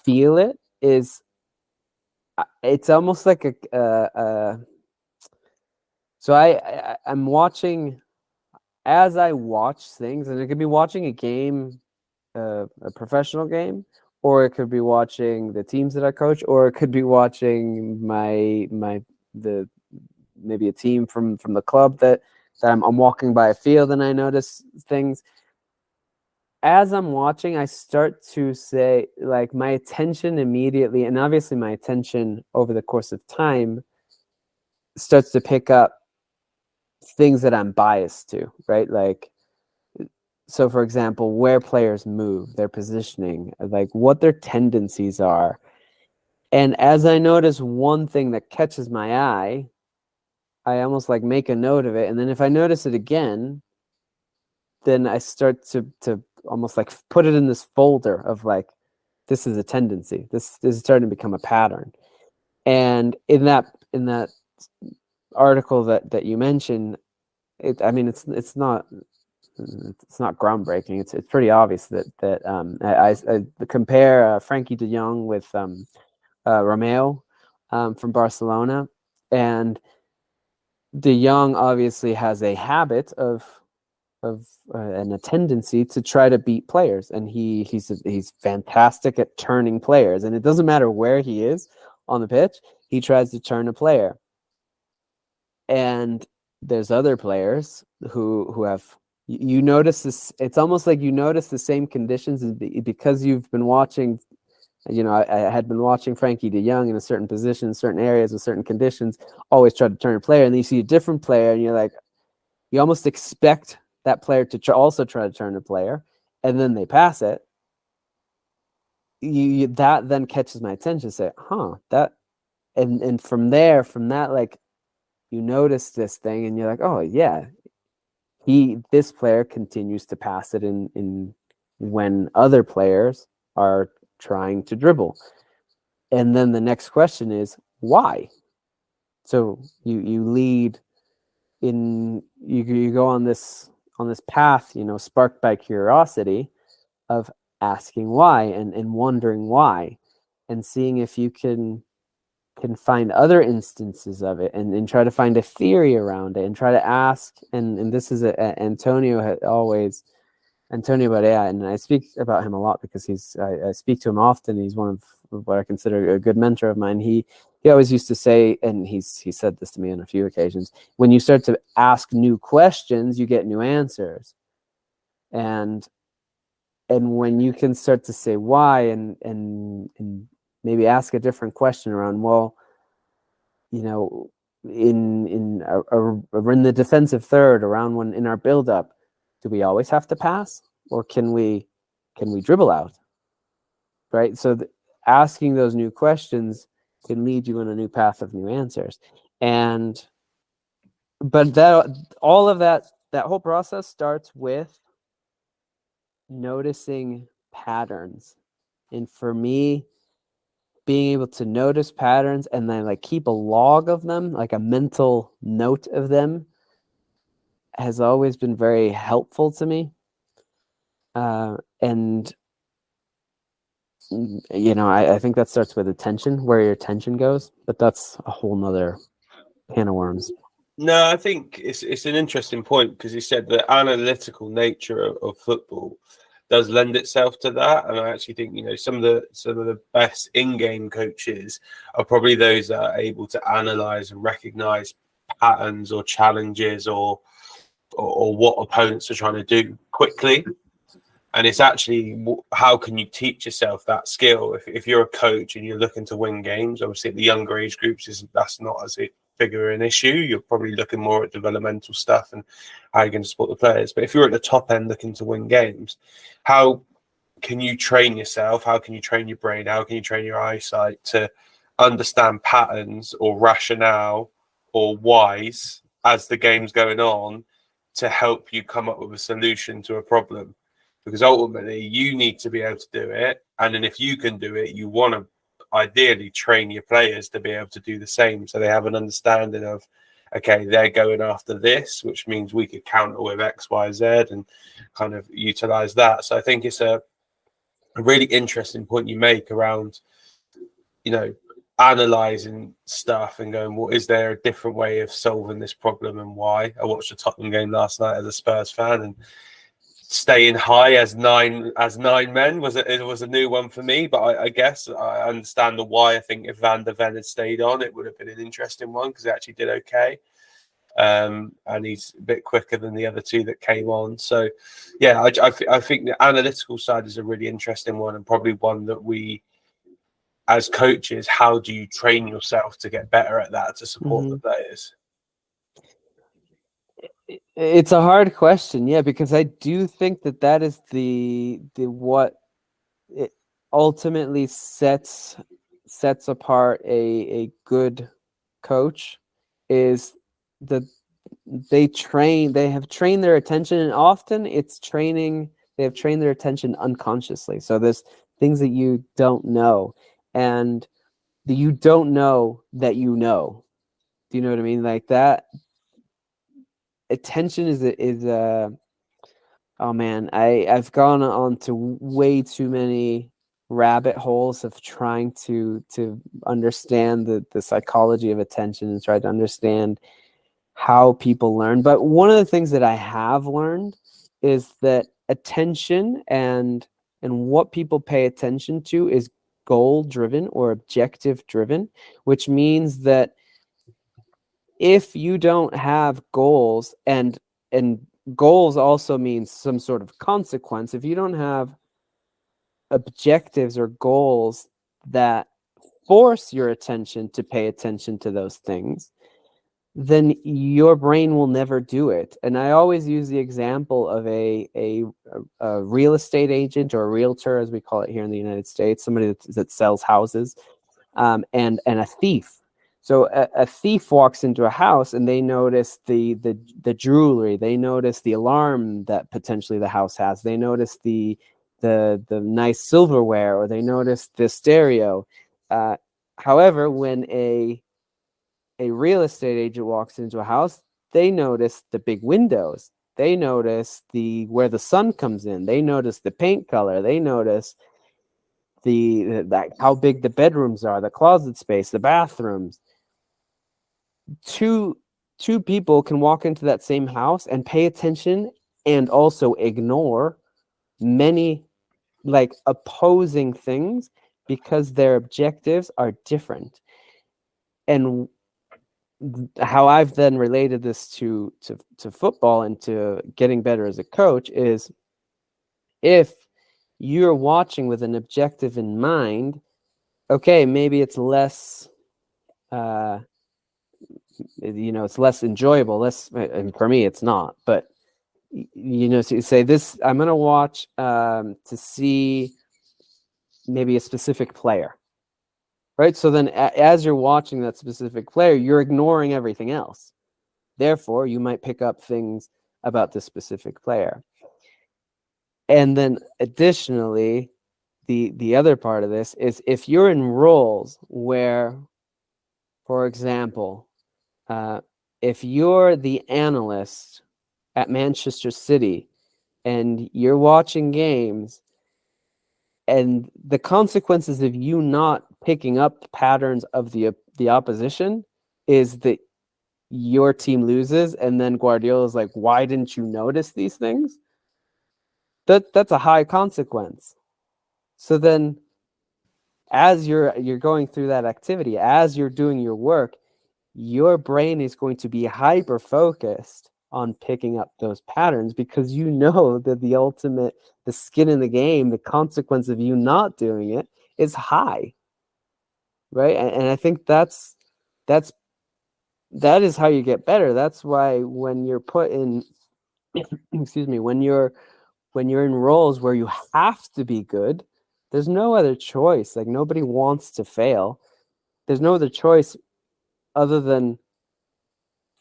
feel it, is it's almost like so I'm watching, as I watch things, and it could be watching a game, a professional game, or it could be watching the teams that I coach, or it could be watching maybe a team from the club that I'm walking by a field and I notice things. As I'm watching, I start to say, like, my attention immediately, and obviously my attention over the course of time starts to pick up things that I'm biased to, right? Like, so for example, where players move, their positioning, like what their tendencies are. And as I notice one thing that catches my eye, I almost like make a note of it. And then if I notice it again, then I start to almost like put it in this folder of like, this is a tendency. This is starting to become a pattern. And in that article that you mentioned, it's not groundbreaking. It's pretty obvious that I compare Frankie de Jong with Romeu from Barcelona, and de Jong obviously has a habit of and a tendency to try to beat players, and he's fantastic at turning players, and it doesn't matter where he is on the pitch, he tries to turn a player. And there's other players who have, you notice this, it's almost like you notice the same conditions because you've been watching, I had been watching Frankie de Jong in a certain position, certain areas with certain conditions, always try to turn a player, and then you see a different player and you're like, you almost expect that player to also try to turn a player, and then they pass it. That then catches my attention. Say, that, and from that, like, you notice this thing, and you're like, oh yeah, this player continues to pass it in when other players are trying to dribble. And then the next question is why. So you lead in, you go on this path, sparked by curiosity of asking why and wondering why, and seeing if you can find other instances of it, and try to find a theory around it, and try to ask, and this is Antonio Barea, and I speak about him a lot because I speak to him often. He's one of what I consider a good mentor of mine. He always used to say, and he said this to me on a few occasions, when you start to ask new questions, you get new answers. And when you can start to say why, and maybe ask a different question around, well, in the defensive third, around when in our build-up, do we always have to pass, or can we dribble out, right? So asking those new questions can lead you in a new path of new answers. But all of that whole process starts with noticing patterns. And for me, being able to notice patterns and then like keep a log of them, like a mental note of them, has always been very helpful to me. And I think that starts with attention, where your attention goes, but that's a whole nother can of worms. No, I think it's an interesting point, because you said the analytical nature of football does lend itself to that, and I actually think, you know, some of the best in-game coaches are probably those that are able to analyze and recognize patterns or challenges or what opponents are trying to do quickly. And it's actually, how can you teach yourself that skill? If you're a coach and you're looking to win games, obviously at the younger age groups, that's not as big of an issue. You're probably looking more at developmental stuff and how you're going to support the players. But if you're at the top end looking to win games, how can you train yourself? How can you train your brain? How can you train your eyesight to understand patterns or rationale or whys as the game's going on, to help you come up with a solution to a problem? Because ultimately you need to be able to do it, and then if you can do it, you want to ideally train your players to be able to do the same, so they have an understanding of, okay, they're going after this, which means we could counter with X, Y, Z, and kind of utilize that. So I think it's a really interesting point you make around, you know, analyzing stuff and going, well, is there a different way of solving this problem, and why? I watched the Tottenham game last night as a Spurs fan, and staying high as nine men was a new one for me. But I guess I understand the why. I think if Van der Ven had stayed on, it would have been an interesting one, because he actually did okay. And he's a bit quicker than the other two that came on. So yeah, I think the analytical side is a really interesting one, and probably one that we, as coaches, how do you train yourself to get better at that, to support the players? It's a hard question, yeah, because I do think that is the what it ultimately sets apart a good coach, is that they have trained their attention, and often it's training, they have trained their attention unconsciously. So there's things that you don't know, and you don't know that you know. Do you know what I mean? Like that attention is oh man, I've gone on to way too many rabbit holes of trying to understand the psychology of attention and try to understand how people learn. But one of the things that I have learned is that attention and what people pay attention to is goal driven or objective driven, which means that if you don't have goals, and goals also means some sort of consequence, if you don't have objectives or goals that force your attention to pay attention to those things, then your brain will never do it. And I always use the example of a real estate agent, or a realtor, as we call it here in the United States, somebody that sells houses, and a thief. So a thief walks into a house and they notice the jewelry, they notice the alarm that potentially the house has, they notice the nice silverware, or they notice the stereo. However, when a real estate agent walks into a house, they notice the big windows, they notice where the sun comes in, they notice the paint color, they notice how big the bedrooms are, the closet space, the bathrooms. Two people can walk into that same house and pay attention and also ignore many like opposing things, because their objectives are different. And how I've then related this to football and to getting better as a coach is, if you're watching with an objective in mind, okay, maybe it's less it's less enjoyable, and for me it's not, but so you say this, I'm going to watch to see maybe a specific player, right? So then as you're watching that specific player, you're ignoring everything else. Therefore, you might pick up things about this specific player. And then additionally, the other part of this is, if you're in roles where, for example, if you're the analyst at Manchester City and you're watching games, and the consequences of you not picking up patterns of the opposition is that your team loses, and then Guardiola's like, why didn't you notice these things? That's a high consequence. So then as you're going through that activity, as you're doing your work, your brain is going to be hyper focused on picking up those patterns, because you know that the skin in the game, the consequence of you not doing it is high, right? And I think that is how you get better. That's why when you're put in, excuse me, when you're in roles where you have to be good, there's no other choice. Like, nobody wants to fail. There's no other choice other than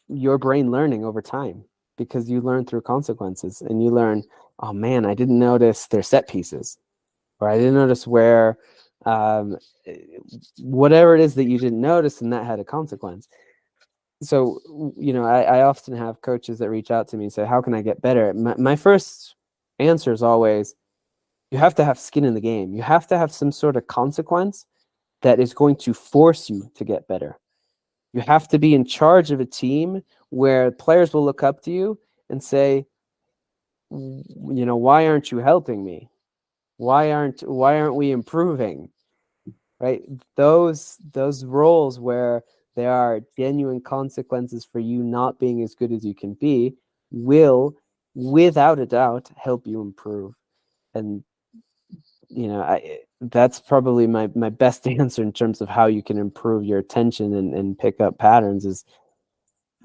your brain learning over time, because you learn through consequences, and you learn, oh man, I didn't notice their set pieces, or I didn't notice where, whatever it is that you didn't notice, and that had a consequence. So, I often have coaches that reach out to me and say, how can I get better? My first answer is always, you have to have skin in the game. You have to have some sort of consequence that is going to force you to get better. You have to be in charge of a team where players will look up to you and say, why aren't you helping me? Why aren't we improving? Right? Those roles where there are genuine consequences for you not being as good as you can be will, without a doubt, help you improve. And that's probably my best answer in terms of how you can improve your attention and pick up patterns, is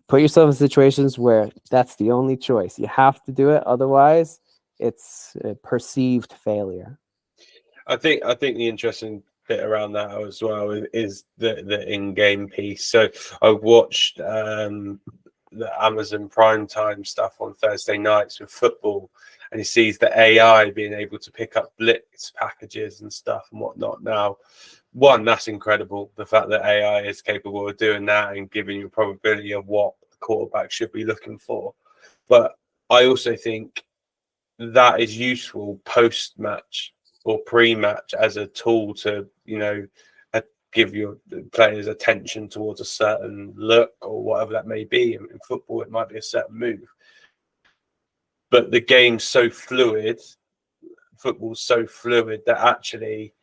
put yourself in situations where that's the only choice. You have to do it, otherwise it's a perceived failure. I think the interesting bit around that as well is the in-game piece. So I watched the Amazon Prime Time stuff on Thursday nights with football, and he sees the AI being able to pick up blitz packages and stuff and whatnot. Now, one, that's incredible. The fact that AI is capable of doing that and giving you a probability of what the quarterback should be looking for. But I also think that is useful post-match or pre-match as a tool to, give your players attention towards a certain look or whatever that may be. In football, it might be a certain move. But the game's so fluid, football's so fluid, that actually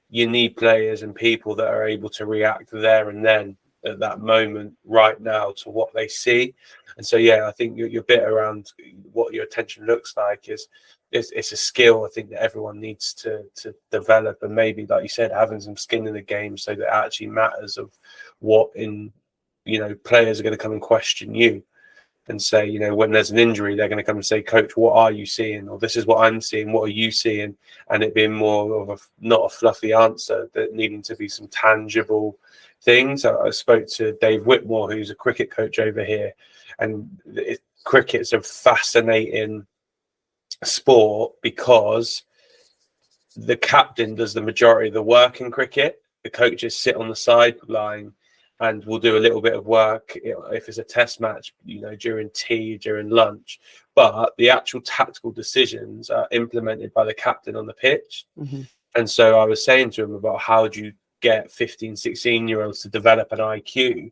you need players and people that are able to react there and then at that moment right now to what they see. And so, yeah, I think your bit around what your attention looks like is it's a skill I think that everyone needs to develop, and maybe, like you said, having some skin in the game so that it actually matters of what players are going to come and question you and say, when there's an injury, they're going to come and say, coach, what are you seeing? Or this is what I'm seeing. What are you seeing? And it being more of not a fluffy answer, but needing to be some tangible things. I spoke to Dave Whitmore, who's a cricket coach over here, and cricket's a fascinating sport because the captain does the majority of the work in cricket. The coaches sit on the sideline and we'll do a little bit of work if it's a test match, during tea, during lunch. But the actual tactical decisions are implemented by the captain on the pitch. Mm-hmm. And so I was saying to him about how do you get 15, 16-year-olds to develop an IQ,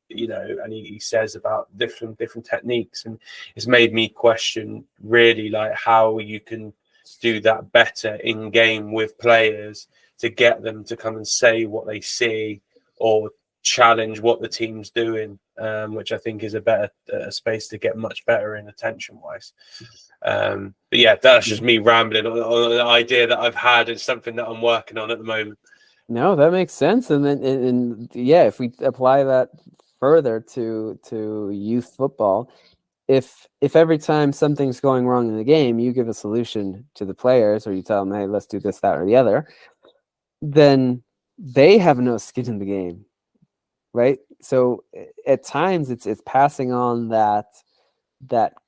and he says about different techniques. And it's made me question really like how you can do that better in game with players to get them to come and say what they see or challenge what the team's doing, which I think is a better space to get much better in attention wise. But yeah, that's just me rambling on an idea that I've had. It's something that I'm working on at the moment. No, that makes sense. And then, if we apply that further to youth football, if every time something's going wrong in the game, you give a solution to the players, or you tell them, hey, let's do this, that, or the other, then they have no skin in the game, right? So at times it's passing on that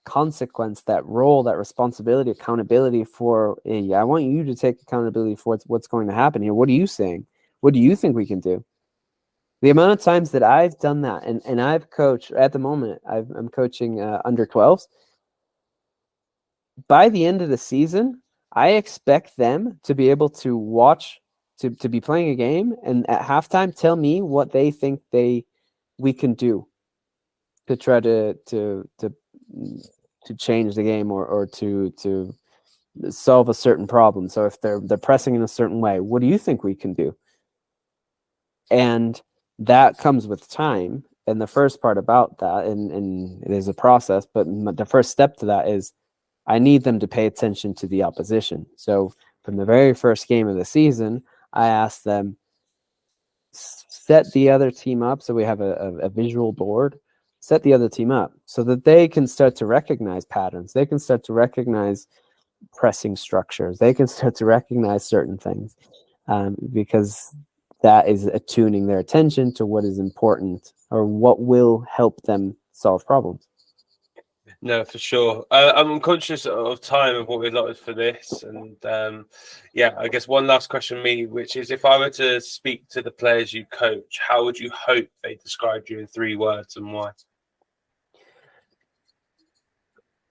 consequence, that role, that responsibility, accountability for, hey, I want you to take accountability for what's going to happen here. What are you saying? What do you think we can do? The amount of times that I've done that, and I've coached, at the moment, I'm coaching under 12s. By the end of the season, I expect them to be able to watch, to be playing a game, and at halftime tell me what they think we can do. to try to change the game or to solve a certain problem. So if they're pressing in a certain way, what do you think we can do? And that comes with time. And the first part about that, and it is a process, but the first step to that is I need them to pay attention to the opposition. So from the very first game of the season, I asked them, set the other team up. So we have a visual board, set the other team up so that they can start to recognize patterns. They can start to recognize pressing structures. They can start to recognize certain things because that is attuning their attention to what is important or what will help them solve problems. No, for sure. I'm conscious of time of what we allotted for this. And I guess one last question me, which is if I were to speak to the players you coach, how would you hope they described you in 3 words and why?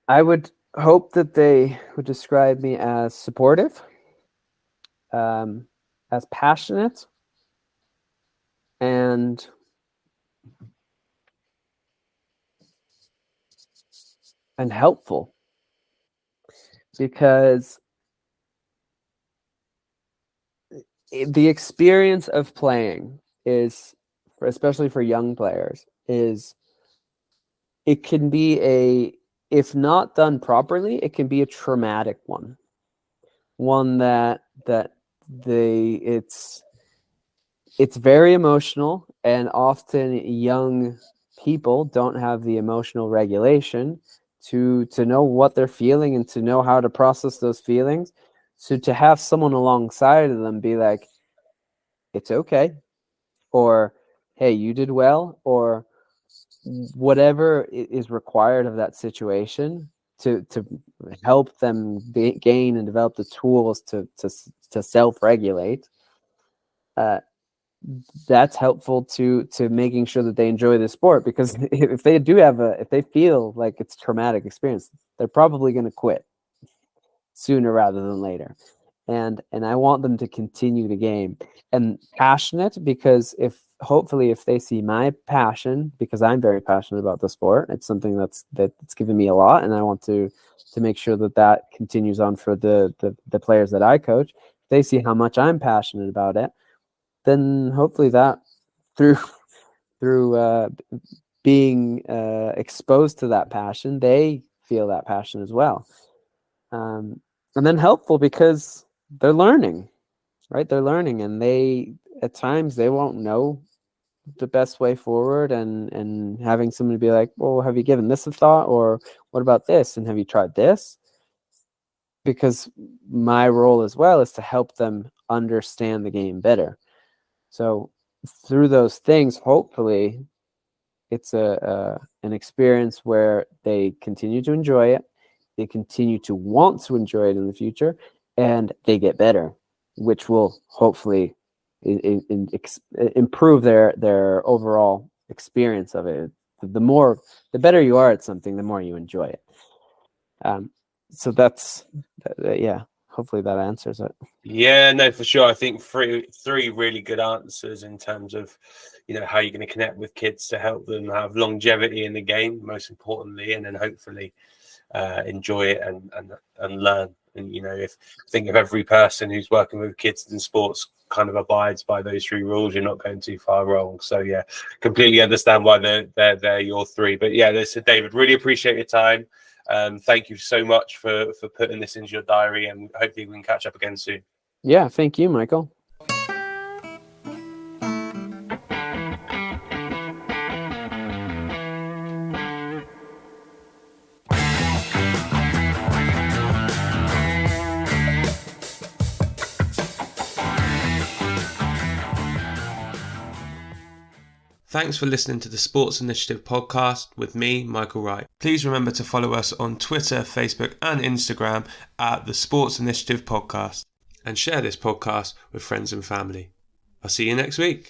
I would hope that they would describe me as supportive, as passionate, and helpful, because the experience of playing is, especially for young players, is it can be if not done properly, it can be a traumatic one that it's very emotional, and often young people don't have the emotional regulation to know what they're feeling and to know how to process those feelings. So to have someone alongside of them be like, it's okay, or hey, you did well, or whatever is required of that situation to help them gain and develop the tools to self-regulate, that's helpful to making sure that they enjoy the sport. Because if they if they feel like it's a traumatic experience, they're probably going to quit sooner rather than later. And I want them to continue the game. And passionate, because hopefully if they see my passion, because I'm very passionate about the sport, it's something that's given me a lot, and I want to make sure that continues on for the players that I coach. If they see how much I'm passionate about it, then hopefully that through being exposed to that passion, they feel that passion as well. And then helpful because they're learning, right? They're learning, and at times they won't know the best way forward, and having somebody be like, well, have you given this a thought, or what about this, and have you tried this? Because my role as well is to help them understand the game better. So through those things, hopefully it's an experience where they continue to enjoy it, they continue to want to enjoy it in the future, and they get better, which will hopefully improve their overall experience of it. The better you are at something, the more you enjoy it. So that's hopefully that answers it. Yeah, no, for sure. I think three really good answers in terms of, how you're going to connect with kids to help them have longevity in the game, most importantly, and then hopefully enjoy it and learn. And think of every person who's working with kids in sports kind of abides by those 3 rules, you're not going too far wrong. So yeah, completely understand why they're your 3. But yeah, listen, David, really appreciate your time. Thank you so much for putting this into your diary, and hopefully we can catch up again soon. Yeah, thank you, Michael. Thanks for listening to the Sports Initiative podcast with me, Michael Wright. Please remember to follow us on Twitter, Facebook and Instagram at the Sports Initiative Podcast, and share this podcast with friends and family. I'll see you next week.